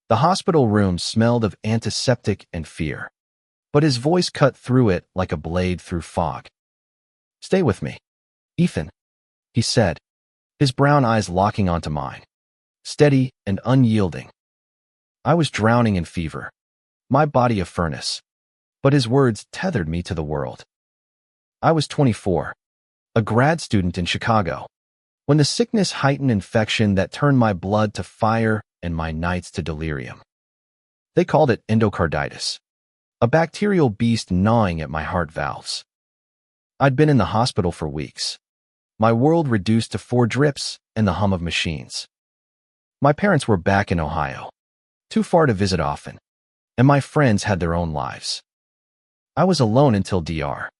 The hospital room smelled of antiseptic and fear, but his voice cut through it like a blade through fog. "Stay with me, Ethan," he said, his brown eyes locking onto mine, steady and unyielding. I was drowning in fever, my body a furnace, but his words tethered me to the world. I was 24, a grad student in Chicago, when the sickness heightened infection that turned my blood to fire and my nights to delirium. They called it endocarditis, a bacterial beast gnawing at my heart valves. I'd been in the hospital for weeks, my world reduced to 4 drips and the hum of machines. My parents were back in Ohio, too far to visit often, and my friends had their own lives. I was alone until Dr.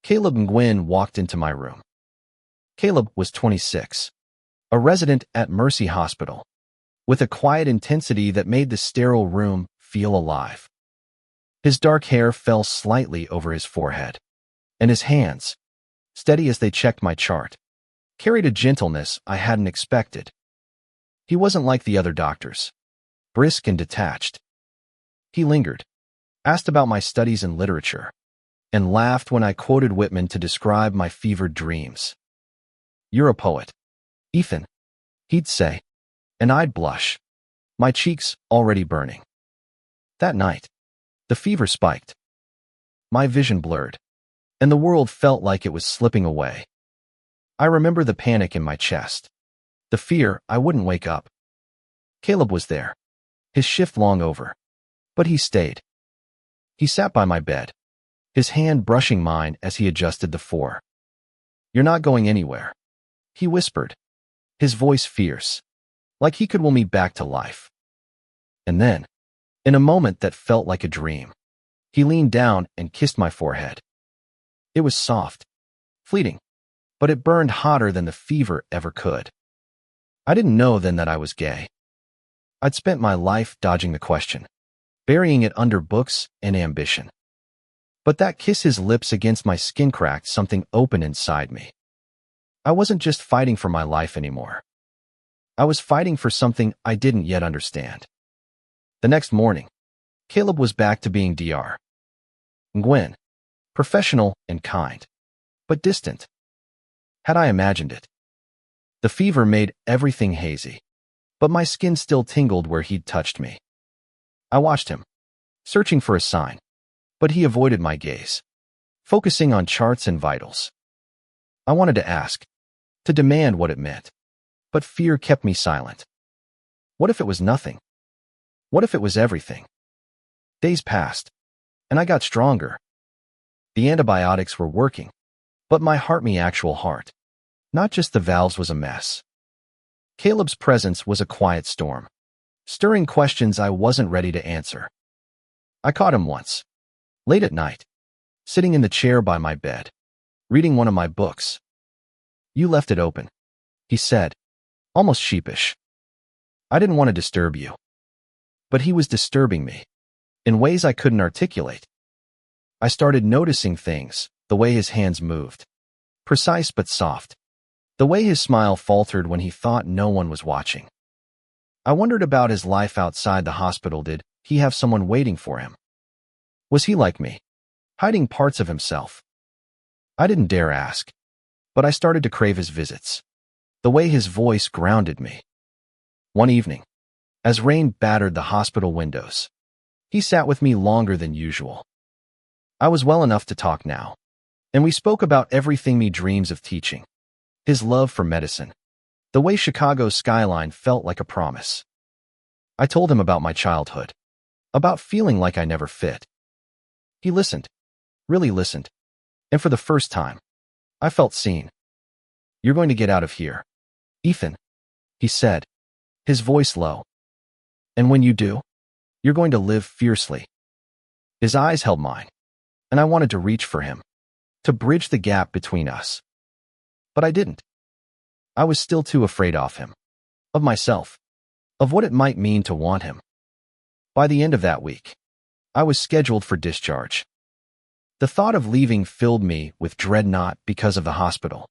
Caleb Nguyen walked into my room. Caleb was 26, a resident at Mercy Hospital, with a quiet intensity that made the sterile room feel alive. His dark hair fell slightly over his forehead, and his hands, steady as they checked my chart, carried a gentleness I hadn't expected. He wasn't like the other doctors, brisk and detached. He lingered, asked about my studies and literature, and laughed when I quoted Whitman to describe my fevered dreams. "You're a poet, Ethan," he'd say, and I'd blush, my cheeks already burning. That night, the fever spiked. My vision blurred, and the world felt like it was slipping away. I remember the panic in my chest, the fear I wouldn't wake up. Caleb was there, his shift long over, but he stayed. He sat by my bed, his hand brushing mine as he adjusted the 4. "You're not going anywhere," he whispered, his voice fierce, like he could will me back to life. And then, in a moment that felt like a dream, he leaned down and kissed my forehead. It was soft, fleeting, but it burned hotter than the fever ever could. I didn't know then that I was gay. I'd spent my life dodging the question, burying it under books and ambition. But that kiss his lips against my skin cracked something open inside me. I wasn't just fighting for my life anymore. I was fighting for something I didn't yet understand. The next morning, Caleb was back to being Dr. Nguyen, professional and kind, but distant. Had I imagined it? The fever made everything hazy, but my skin still tingled where he'd touched me. I watched him, searching for a sign, but he avoided my gaze, focusing on charts and vitals. I wanted to ask, to demand what it meant, but fear kept me silent. What if it was nothing? What if it was everything? Days passed, and I got stronger. The antibiotics were working, but my actual heart, not just the valves, was a mess. Caleb's presence was a quiet storm, stirring questions I wasn't ready to answer. I caught him once, late at night, sitting in the chair by my bed, reading one of my books. "You left it open," he said, almost sheepish. I didn't want to disturb you. But he was disturbing me, in ways I couldn't articulate. I started noticing things, the way his hands moved, precise but soft, the way his smile faltered when he thought no one was watching. I wondered about his life outside the hospital. Did he have someone waiting for him? Was he like me, hiding parts of himself? I didn't dare ask, but I started to crave his visits, the way his voice grounded me. One evening, as rain battered the hospital windows, he sat with me longer than usual. I was well enough to talk now, and we spoke about everything me dreams of teaching, his love for medicine, the way Chicago's skyline felt like a promise. I told him about my childhood, about feeling like I never fit. He listened, really listened, and for the first time, I felt seen. "You're going to get out of here, Ethan," he said, his voice low. "And when you do, you're going to live fiercely." His eyes held mine, and I wanted to reach for him, to bridge the gap between us. But I didn't. I was still too afraid of him, of myself, of what it might mean to want him. By the end of that week, I was scheduled for discharge. The thought of leaving filled me with dread, not because of the hospital,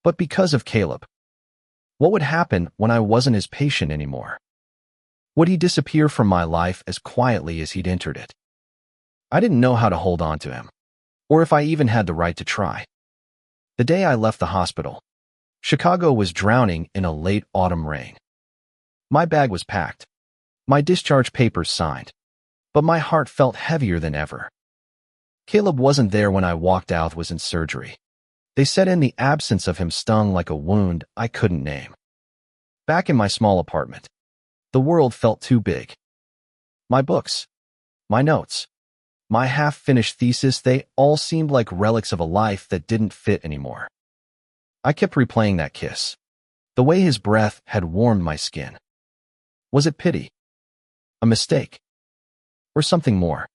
but because of Caleb. What would happen when I wasn't his patient anymore? Would he disappear from my life as quietly as he'd entered it? I didn't know how to hold on to him, or if I even had the right to try. The day I left the hospital, Chicago was drowning in a late autumn rain. My bag was packed, my discharge papers signed, but my heart felt heavier than ever. Caleb wasn't there when I walked out, was in surgery. They said in the absence of him stung like a wound I couldn't name. Back in my small apartment, the world felt too big. My books, my notes, my half-finished thesis, they all seemed like relics of a life that didn't fit anymore. I kept replaying that kiss, the way his breath had warmed my skin. Was it pity? A mistake? Or something more?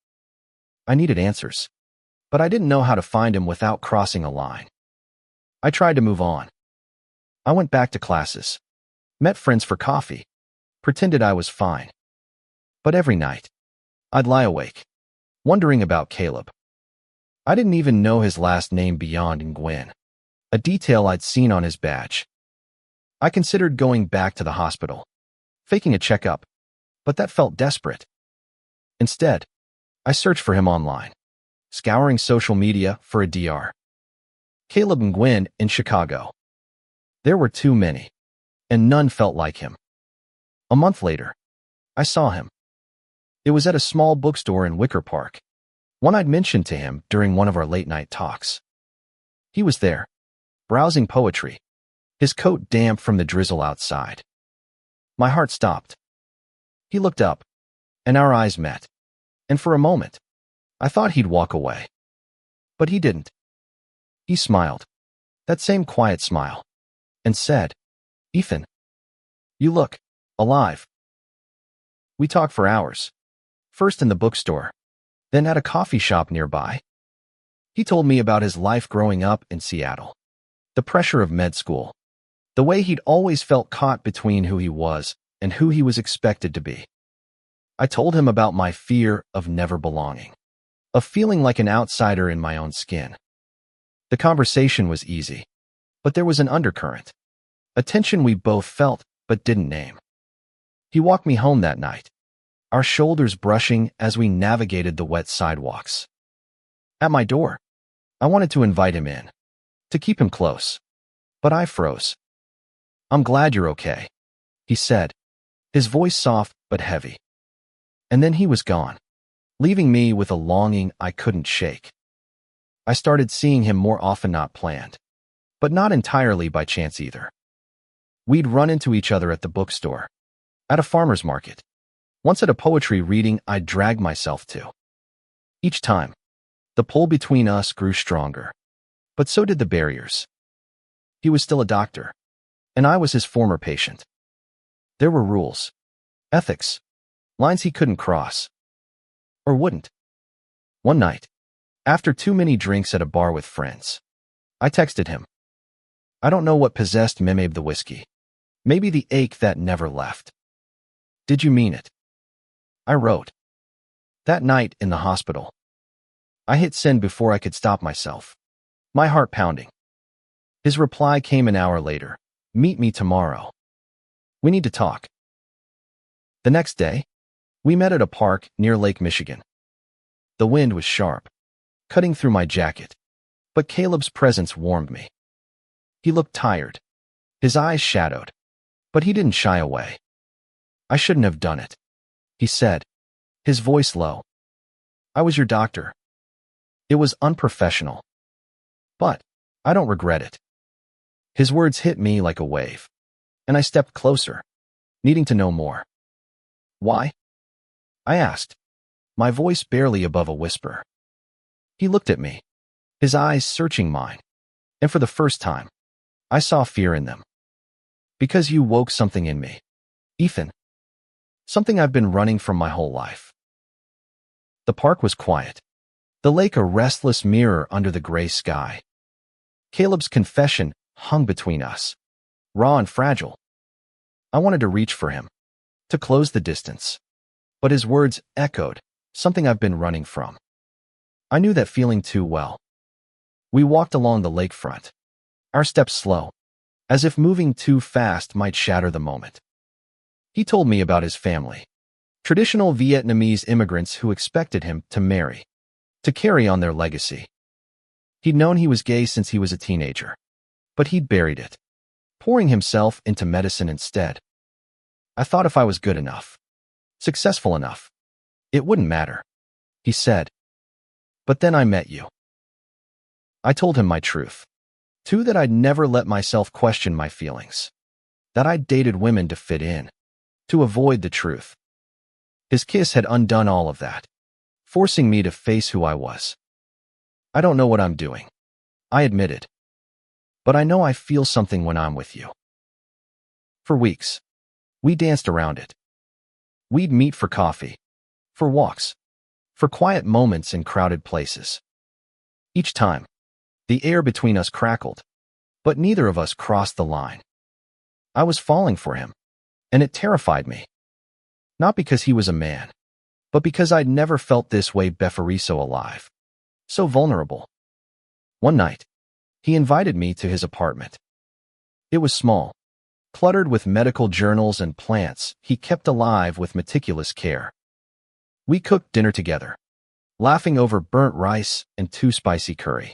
I needed answers, but I didn't know how to find him without crossing a line. I tried to move on. I went back to classes, met friends for coffee, pretended I was fine. But every night, I'd lie awake, wondering about Caleb. I didn't even know his last name beyond Gwen, a detail I'd seen on his badge. I considered going back to the hospital, faking a checkup, but that felt desperate. Instead, I searched for him online, scouring social media for a Dr. Caleb and Gwen in Chicago. There were too many, and none felt like him. A month later, I saw him. It was at a small bookstore in Wicker Park, one I'd mentioned to him during one of our late-night talks. He was there, browsing poetry, his coat damp from the drizzle outside. My heart stopped. He looked up, and our eyes met, and for a moment, I thought he'd walk away. But he didn't. He smiled, that same quiet smile, and said, "Ethan, you look alive." We talked for hours, first in the bookstore, then at a coffee shop nearby. He told me about his life growing up in Seattle, the pressure of med school, the way he'd always felt caught between who he was and who he was expected to be. I told him about my fear of never belonging, of feeling like an outsider in my own skin. The conversation was easy, but there was an undercurrent, a tension we both felt but didn't name. He walked me home that night, our shoulders brushing as we navigated the wet sidewalks. At my door, I wanted to invite him in, to keep him close, but I froze. "I'm glad you're okay," he said, his voice soft but heavy. And then he was gone, leaving me with a longing I couldn't shake. I started seeing him more often, not planned, but not entirely by chance either. We'd run into each other at the bookstore, at a farmer's market, once at a poetry reading I'd dragged myself to. Each time, the pull between us grew stronger, but so did the barriers. He was still a doctor, and I was his former patient. There were rules, ethics, lines he couldn't cross, or wouldn't. One night, after too many drinks at a bar with friends, I texted him. I don't know what possessed me, maybe the whiskey, maybe the ache that never left. "Did you mean it?" I wrote. That night in the hospital, I hit send before I could stop myself, my heart pounding. His reply came an hour later. "Meet me tomorrow. We need to talk." The next day, we met at a park near Lake Michigan. The wind was sharp, cutting through my jacket, but Caleb's presence warmed me. He looked tired, his eyes shadowed, but he didn't shy away. "I shouldn't have done it," he said, his voice low. "I was your doctor. It was unprofessional. But I don't regret it." His words hit me like a wave, and I stepped closer, needing to know more. "Why?" I asked, my voice barely above a whisper. He looked at me, his eyes searching mine, and for the first time, I saw fear in them. "Because you woke something in me, Ethan. Something I've been running from my whole life." The park was quiet, the lake a restless mirror under the gray sky. Caleb's confession hung between us, raw and fragile. I wanted to reach for him, to close the distance, but his words echoed something I've been running from. I knew that feeling too well. We walked along the lakefront, our steps slow, as if moving too fast might shatter the moment. He told me about his family. Traditional Vietnamese immigrants who expected him to marry, to carry on their legacy. He'd known he was gay since he was a teenager, but he'd buried it, pouring himself into medicine instead. I thought if I was good enough, successful enough, it wouldn't matter, he said. But then I met you. I told him my truth. Too, that I'd never let myself question my feelings. That I'd dated women to fit in, to avoid the truth. His kiss had undone all of that, forcing me to face who I was. I don't know what I'm doing, I admitted. But I know I feel something when I'm with you. For weeks, we danced around it. We'd meet for coffee, for walks, for quiet moments in crowded places. Each time, the air between us crackled, but neither of us crossed the line. I was falling for him, and it terrified me. Not because he was a man, but because I'd never felt this way before, so alive, so vulnerable. One night, he invited me to his apartment. It was small, cluttered with medical journals and plants he kept alive with meticulous care. We cooked dinner together, laughing over burnt rice and too spicy curry.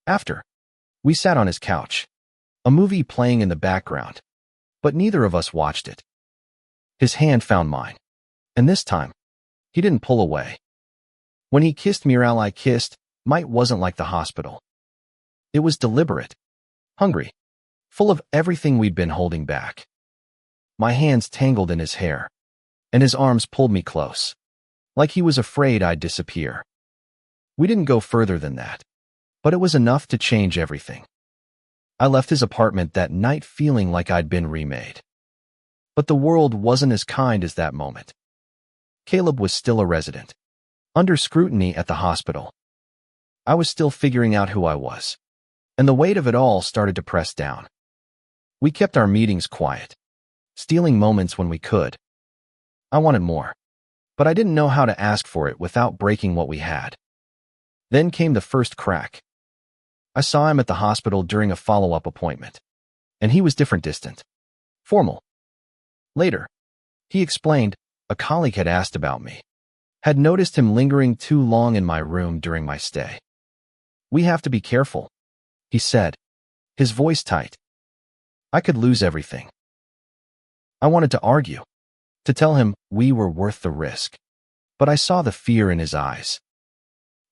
After, we sat on his couch, a movie playing in the background, but neither of us watched it. His hand found mine, and this time, he didn't pull away. When he kissed me, I kissed, might wasn't like the hospital. It was deliberate, hungry, full of everything we'd been holding back. My hands tangled in his hair, and his arms pulled me close, like he was afraid I'd disappear. We didn't go further than that, but it was enough to change everything. I left his apartment that night feeling like I'd been remade. But the world wasn't as kind as that moment. Caleb was still a resident, under scrutiny at the hospital. I was still figuring out who I was, and the weight of it all started to press down. We kept our meetings quiet, stealing moments when we could. I wanted more, but I didn't know how to ask for it without breaking what we had. Then came the first crack. I saw him at the hospital during a follow-up appointment, and he was different, distant, formal. Later, he explained, a colleague had asked about me, had noticed him lingering too long in my room during my stay. We have to be careful, he said, his voice tight. I could lose everything. I wanted to argue, to tell him we were worth the risk, but I saw the fear in his eyes.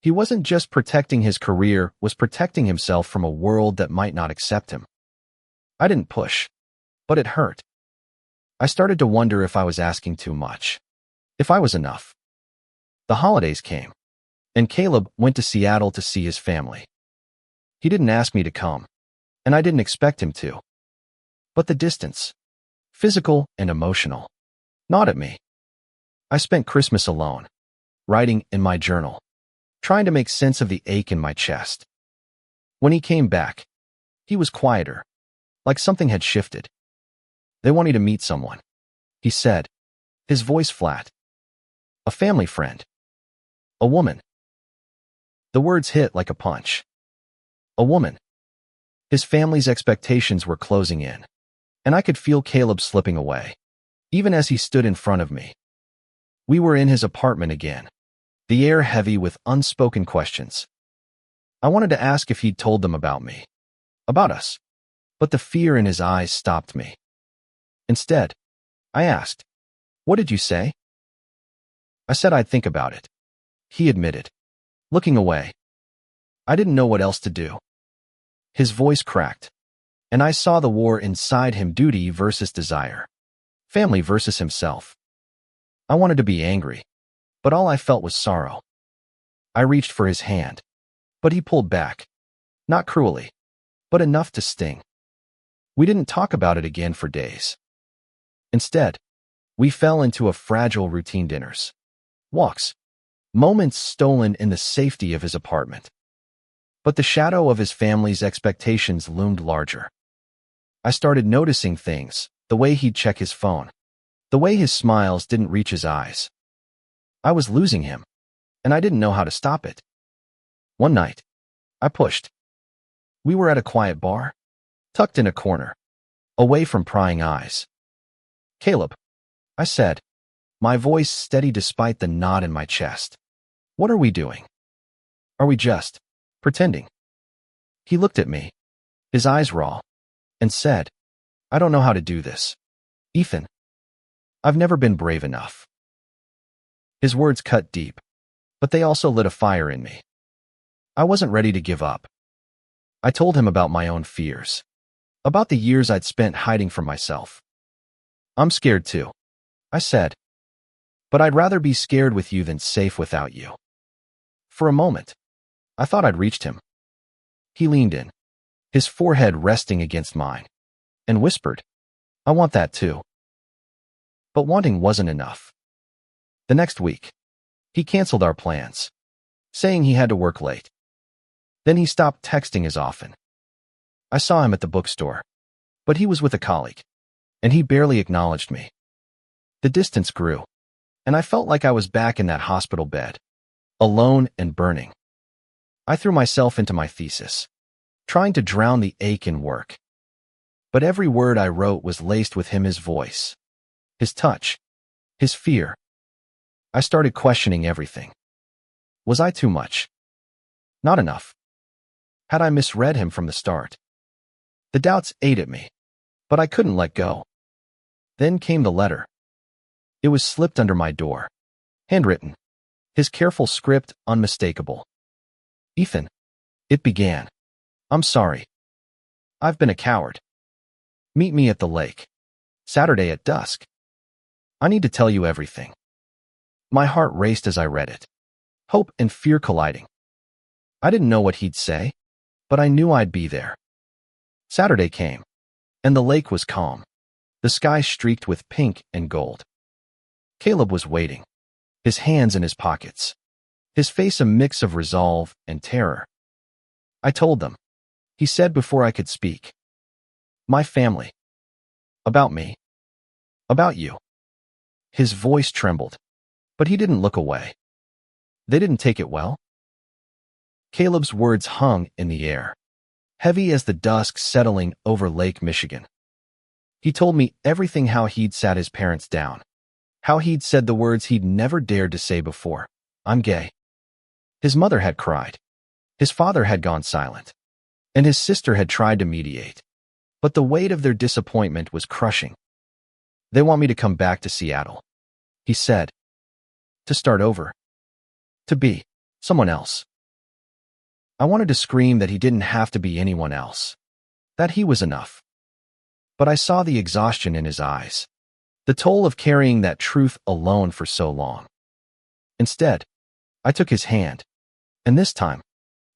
He wasn't just protecting his career, was protecting himself from a world that might not accept him. I didn't push, but it hurt. I started to wonder if I was asking too much, if I was enough. The holidays came, and Caleb went to Seattle to see his family. He didn't ask me to come, and I didn't expect him to. But the distance, physical and emotional, gnawed at me. I spent Christmas alone, writing in my journal, trying to make sense of the ache in my chest. When he came back, he was quieter, like something had shifted. They want you to meet someone, he said, his voice flat. A family friend. A woman. The words hit like a punch. A woman. His family's expectations were closing in, and I could feel Caleb slipping away, even as he stood in front of me. We were in his apartment again, the air heavy with unspoken questions. I wanted to ask if he'd told them about me, about us, but the fear in his eyes stopped me. Instead, I asked, "What did you say?" I said I'd think about it, he admitted, looking away. I didn't know what else to do. His voice cracked, and I saw the war inside him, duty versus desire, family versus himself. I wanted to be angry, but all I felt was sorrow. I reached for his hand, but he pulled back, not cruelly, but enough to sting. We didn't talk about it again for days. Instead, we fell into a fragile routine: dinners, walks, moments stolen in the safety of his apartment. But the shadow of his family's expectations loomed larger. I started noticing things, the way he'd check his phone, the way his smiles didn't reach his eyes. I was losing him, and I didn't know how to stop it. One night, I pushed. We were at a quiet bar, tucked in a corner, away from prying eyes. "Caleb," I said, my voice steady despite the knot in my chest. What are we doing? Are we just pretending? He looked at me, his eyes raw, and said, I don't know how to do this. Ethan, I've never been brave enough. His words cut deep, but they also lit a fire in me. I wasn't ready to give up. I told him about my own fears, about the years I'd spent hiding from myself. I'm scared too, I said, but I'd rather be scared with you than safe without you. For a moment, I thought I'd reached him. He leaned in, his forehead resting against mine, and whispered, I want that too. But wanting wasn't enough. The next week, he canceled our plans, saying he had to work late. Then he stopped texting as often. I saw him at the bookstore, but he was with a colleague, and he barely acknowledged me. The distance grew, and I felt like I was back in that hospital bed, alone and burning. I threw myself into my thesis, trying to drown the ache in work. But every word I wrote was laced with his voice, his touch, his fear. I started questioning everything. Was I too much? Not enough? Had I misread him from the start? The doubts ate at me, but I couldn't let go. Then came the letter. It was slipped under my door, handwritten, his careful script unmistakable. Ethan, it began. I'm sorry. I've been a coward. Meet me at the lake. Saturday at dusk. I need to tell you everything. My heart raced as I read it, hope and fear colliding. I didn't know what he'd say, but I knew I'd be there. Saturday came, and the lake was calm, the sky streaked with pink and gold. Caleb was waiting, his hands in his pockets, his face a mix of resolve and terror. I told them, he said before I could speak. My family. About me. About you. His voice trembled, but he didn't look away. They didn't take it well. Caleb's words hung in the air, heavy as the dusk settling over Lake Michigan. He told me everything, how he'd sat his parents down, how he'd said the words he'd never dared to say before. I'm gay. His mother had cried. His father had gone silent, and his sister had tried to mediate. But the weight of their disappointment was crushing. They want me to come back to Seattle, he said. To start over. To be someone else. I wanted to scream that he didn't have to be anyone else, that he was enough. But I saw the exhaustion in his eyes, the toll of carrying that truth alone for so long. Instead, I took his hand, and this time,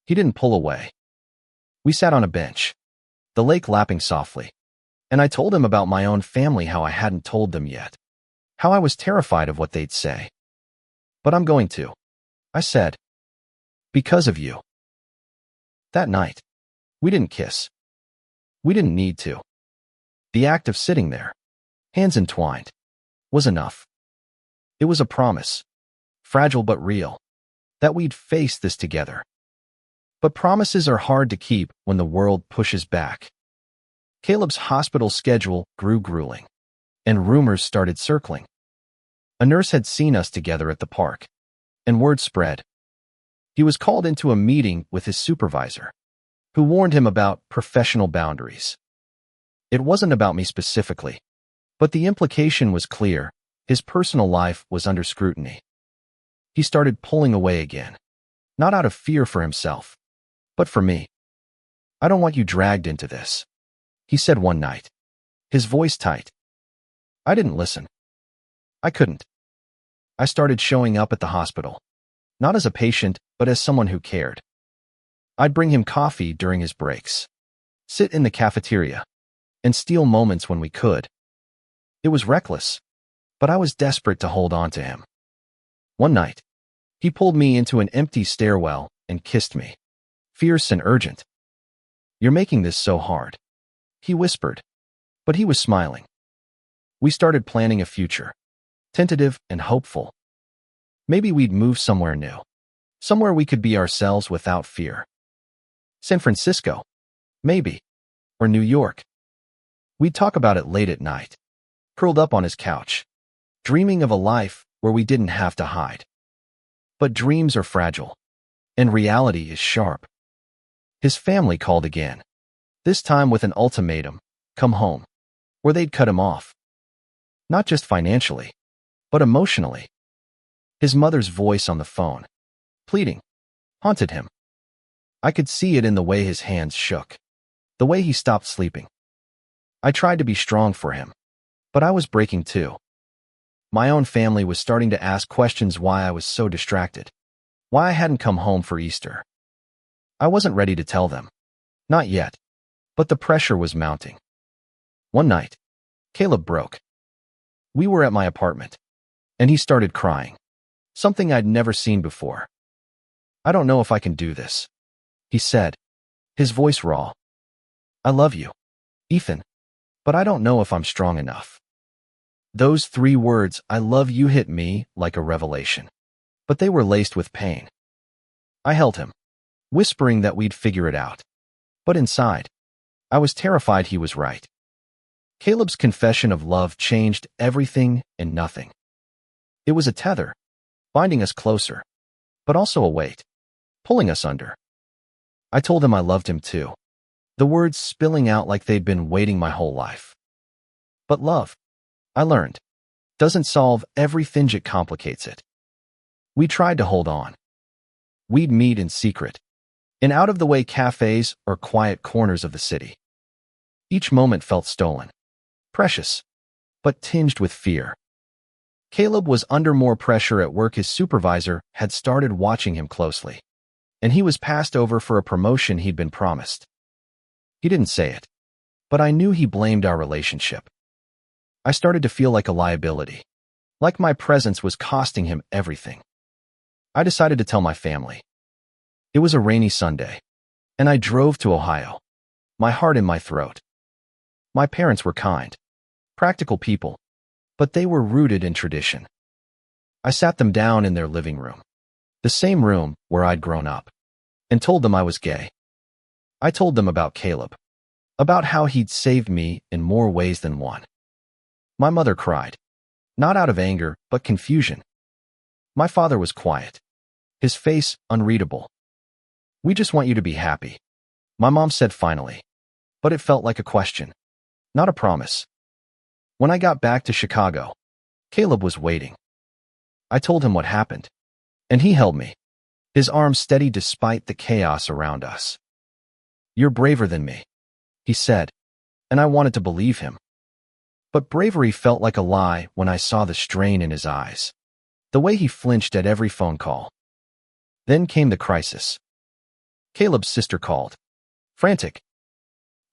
he didn't pull away. We sat on a bench, the lake lapping softly, and I told him about my own family, how I hadn't told them yet, how I was terrified of what they'd say. But I'm going to, I said, because of you. That night, we didn't kiss. We didn't need to. The act of sitting there, hands entwined, was enough. It was a promise, fragile but real, that we'd face this together. But promises are hard to keep when the world pushes back. Caleb's hospital schedule grew grueling, and rumors started circling. A nurse had seen us together at the park, and word spread. He was called into a meeting with his supervisor, who warned him about professional boundaries. It wasn't about me specifically, but the implication was clear. His personal life was under scrutiny. He started pulling away again, not out of fear for himself, but for me. I don't want you dragged into this, he said one night, his voice tight. I didn't listen. I couldn't. I started showing up at the hospital, not as a patient, but as someone who cared. I'd bring him coffee during his breaks, sit in the cafeteria, and steal moments when we could. It was reckless, but I was desperate to hold on to him. One night, he pulled me into an empty stairwell and kissed me, fierce and urgent. You're making this so hard, he whispered, but he was smiling. We started planning a future, tentative and hopeful. Maybe we'd move somewhere new, somewhere we could be ourselves without fear. San Francisco, maybe, or New York. We'd talk about it late at night, curled up on his couch, dreaming of a life where we didn't have to hide. But dreams are fragile, and reality is sharp. His family called again, this time with an ultimatum: come home, or they'd cut him off. Not just financially, but emotionally. His mother's voice on the phone, pleading, haunted him. I could see it in the way his hands shook, the way he stopped sleeping. I tried to be strong for him, but I was breaking too. My own family was starting to ask questions why I was so distracted, why I hadn't come home for Easter. I wasn't ready to tell them. Not yet. But the pressure was mounting. One night, Caleb broke. We were at my apartment, and he started crying, something I'd never seen before. I don't know if I can do this, he said, his voice raw. I love you, Ethan, but I don't know if I'm strong enough. Those 3 words, I love you, hit me like a revelation, but they were laced with pain. I held him, whispering that we'd figure it out. But inside, I was terrified he was right. Caleb's confession of love changed everything and nothing. It was a tether, binding us closer, but also a weight, pulling us under. I told him I loved him too, the words spilling out like they'd been waiting my whole life. But love, I learned, doesn't solve everything, it complicates it. We tried to hold on. We'd meet in secret, in out-of-the-way cafes or quiet corners of the city. Each moment felt stolen, precious, but tinged with fear. Caleb was under more pressure at work. His supervisor had started watching him closely, and he was passed over for a promotion he'd been promised. He didn't say it, but I knew he blamed our relationship. I started to feel like a liability, like my presence was costing him everything. I decided to tell my family. It was a rainy Sunday, and I drove to Ohio, my heart in my throat. My parents were kind, practical people, but they were rooted in tradition. I sat them down in their living room, the same room where I'd grown up, and told them I was gay. I told them about Caleb, about how he'd saved me in more ways than one. My mother cried, not out of anger, but confusion. My father was quiet, his face unreadable. We just want you to be happy, my mom said finally, but it felt like a question, not a promise. When I got back to Chicago, Caleb was waiting. I told him what happened, and he held me, his arms steady despite the chaos around us. You're braver than me, he said, and I wanted to believe him. But bravery felt like a lie when I saw the strain in his eyes, the way he flinched at every phone call. Then came the crisis. Caleb's sister called, frantic.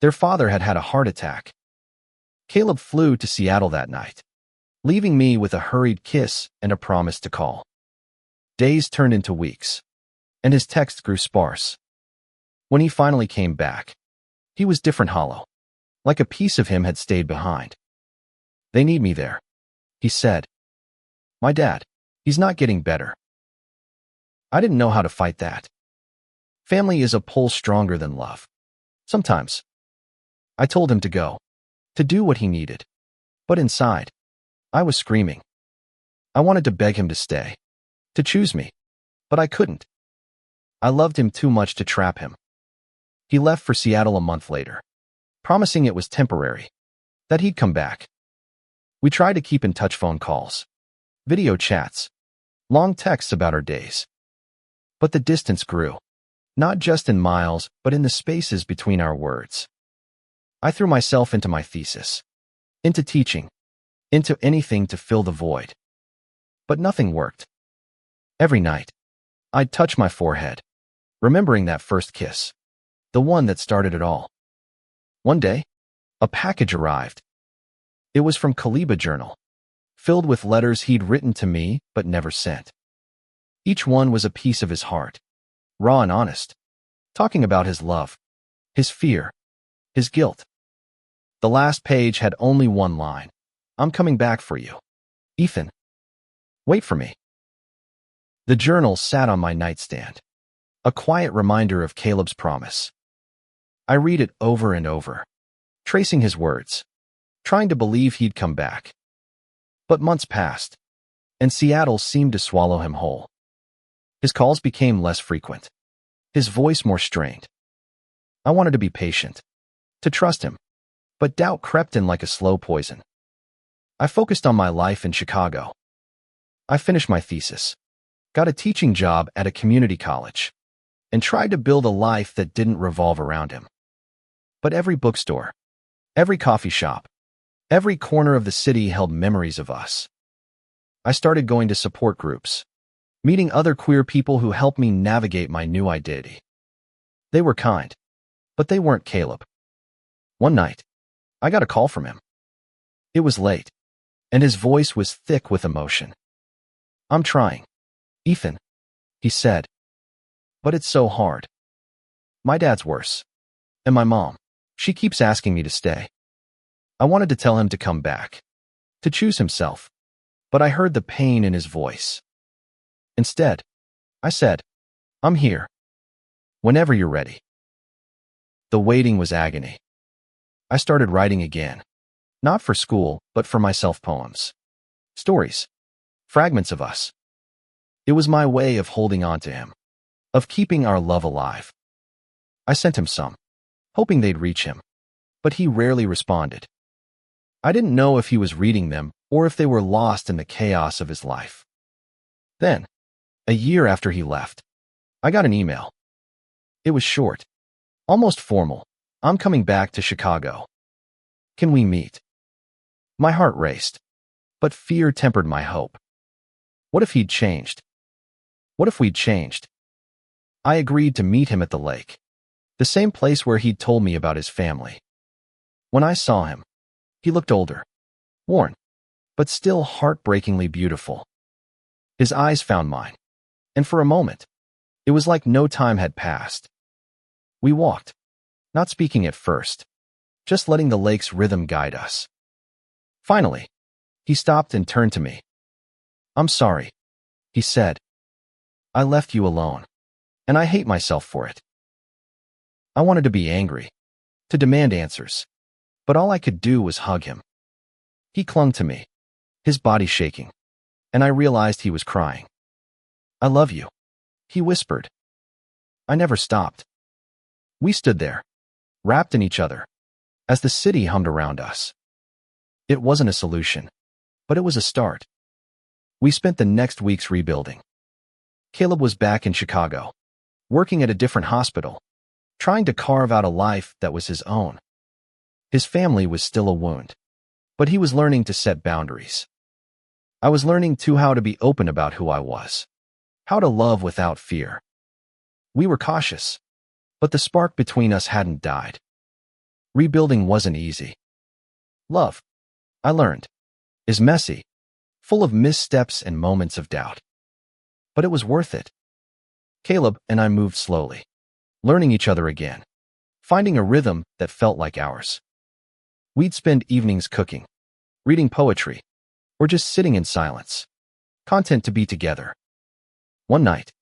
Their father had had a heart attack. Caleb flew to Seattle that night, leaving me with a hurried kiss and a promise to call. Days turned into weeks, and his texts grew sparse. When he finally came back, he was different, hollow, like a piece of him had stayed behind. They need me there, he said. My dad, he's not getting better. I didn't know how to fight that. Family is a pull stronger than love. Sometimes. I told him to go, to do what he needed. But inside, I was screaming. I wanted to beg him to stay, to choose me, but I couldn't. I loved him too much to trap him. He left for Seattle a month later, promising it was temporary, that he'd come back. We tried to keep in touch, phone calls, video chats, long texts about our days. But the distance grew, not just in miles, but in the spaces between our words. I threw myself into my thesis, into teaching, into anything to fill the void. But nothing worked. Every night, I'd touch my forehead, remembering that first kiss, the one that started it all. One day, a package arrived. It was from Kaliba Journal, filled with letters he'd written to me but never sent. Each one was a piece of his heart, raw and honest, talking about his love, his fear, his guilt. The last page had only one line: I'm coming back for you, Ethan. Wait for me. The journal sat on my nightstand, a quiet reminder of Caleb's promise. I read it over and over, tracing his words, trying to believe he'd come back. But months passed, and Seattle seemed to swallow him whole. His calls became less frequent, his voice more strained. I wanted to be patient, to trust him, but doubt crept in like a slow poison. I focused on my life in Chicago. I finished my thesis, got a teaching job at a community college, and tried to build a life that didn't revolve around him. But every bookstore, every coffee shop, every corner of the city held memories of us. I started going to support groups, meeting other queer people who helped me navigate my new identity. They were kind, but they weren't Caleb. One night, I got a call from him. It was late, and his voice was thick with emotion. "I'm trying, Ethan," he said, "but it's so hard. My dad's worse, and my mom, she keeps asking me to stay." I wanted to tell him to come back, to choose himself, but I heard the pain in his voice. Instead, I said, "I'm here, whenever you're ready." The waiting was agony. I started writing again, not for school, but for myself, poems, stories, fragments of us. It was my way of holding on to him, of keeping our love alive. I sent him some, hoping they'd reach him, but he rarely responded. I didn't know if he was reading them or if they were lost in the chaos of his life. Then, a year after he left, I got an email. It was short, almost formal. "I'm coming back to Chicago. Can we meet?" My heart raced, but fear tempered my hope. What if he'd changed? What if we'd changed? I agreed to meet him at the lake, the same place where he'd told me about his family. When I saw him, he looked older, worn, but still heartbreakingly beautiful. His eyes found mine, and for a moment, it was like no time had passed. We walked, not speaking at first, just letting the lake's rhythm guide us. Finally, he stopped and turned to me. "I'm sorry," he said. "I left you alone, and I hate myself for it." I wanted to be angry, to demand answers, but all I could do was hug him. He clung to me, his body shaking, and I realized he was crying. "I love you," he whispered. I never stopped. We stood there, wrapped in each other, as the city hummed around us. It wasn't a solution, but it was a start. We spent the next weeks rebuilding. Caleb was back in Chicago, working at a different hospital, trying to carve out a life that was his own. His family was still a wound, but he was learning to set boundaries. I was learning too how to be open about who I was, how to love without fear. We were cautious, but the spark between us hadn't died. Rebuilding wasn't easy. Love, I learned, is messy, full of missteps and moments of doubt. But it was worth it. Caleb and I moved slowly, learning each other again, finding a rhythm that felt like ours. We'd spend evenings cooking, reading poetry, or just sitting in silence, content to be together. One night,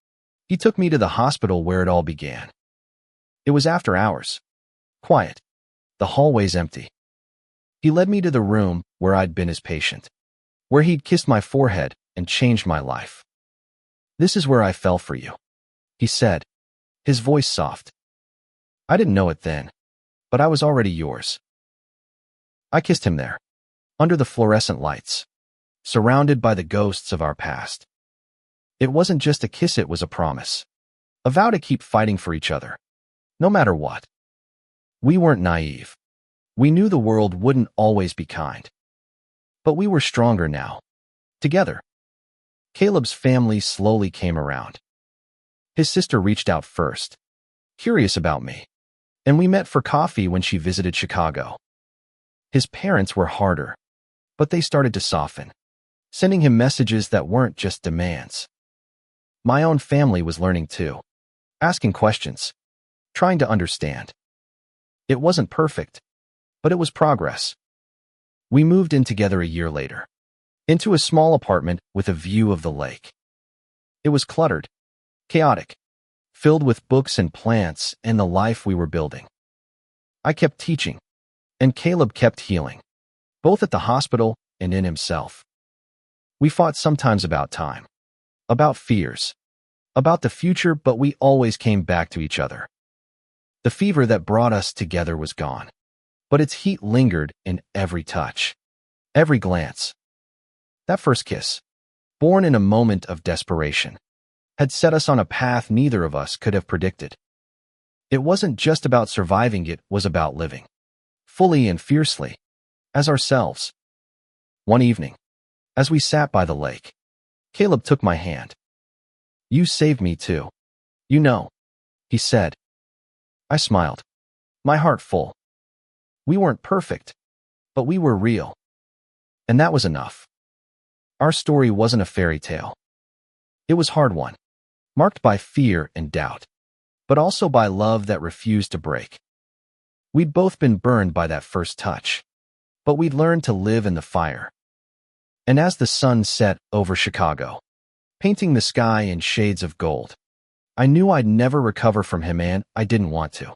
he took me to the hospital where it all began. It was after hours, quiet, the hallways empty. He led me to the room where I'd been his patient, where he'd kissed my forehead and changed my life. "This is where I fell for you," he said, his voice soft. I didn't know it then, but I was already yours. I kissed him there, under the fluorescent lights, surrounded by the ghosts of our past. It wasn't just a kiss, it was a promise, a vow to keep fighting for each other, no matter what. We weren't naive. We knew the world wouldn't always be kind. But we were stronger now, together. Caleb's family slowly came around. His sister reached out first, curious about me, and we met for coffee when she visited Chicago. His parents were harder, but they started to soften, sending him messages that weren't just demands. My own family was learning too, asking questions, trying to understand. It wasn't perfect, but it was progress. We moved in together a year later, into a small apartment with a view of the lake. It was cluttered, chaotic, filled with books and plants and the life we were building. I kept teaching, and Caleb kept healing, both at the hospital and in himself. We fought sometimes about time, about fears, about the future, but we always came back to each other. The fever that brought us together was gone, but its heat lingered in every touch, every glance. That first kiss, born in a moment of desperation, had set us on a path neither of us could have predicted. It wasn't just about surviving, it was about living, fully and fiercely, as ourselves. One evening, as we sat by the lake, Caleb took my hand. "You saved me too. You know," he said. I smiled, my heart full. We weren't perfect, but we were real. And that was enough. Our story wasn't a fairy tale. It was a hard one, marked by fear and doubt, but also by love that refused to break. We'd both been burned by that first touch, but we'd learned to live in the fire. And as the sun set over Chicago, painting the sky in shades of gold, I knew I'd never recover from him, and I didn't want to.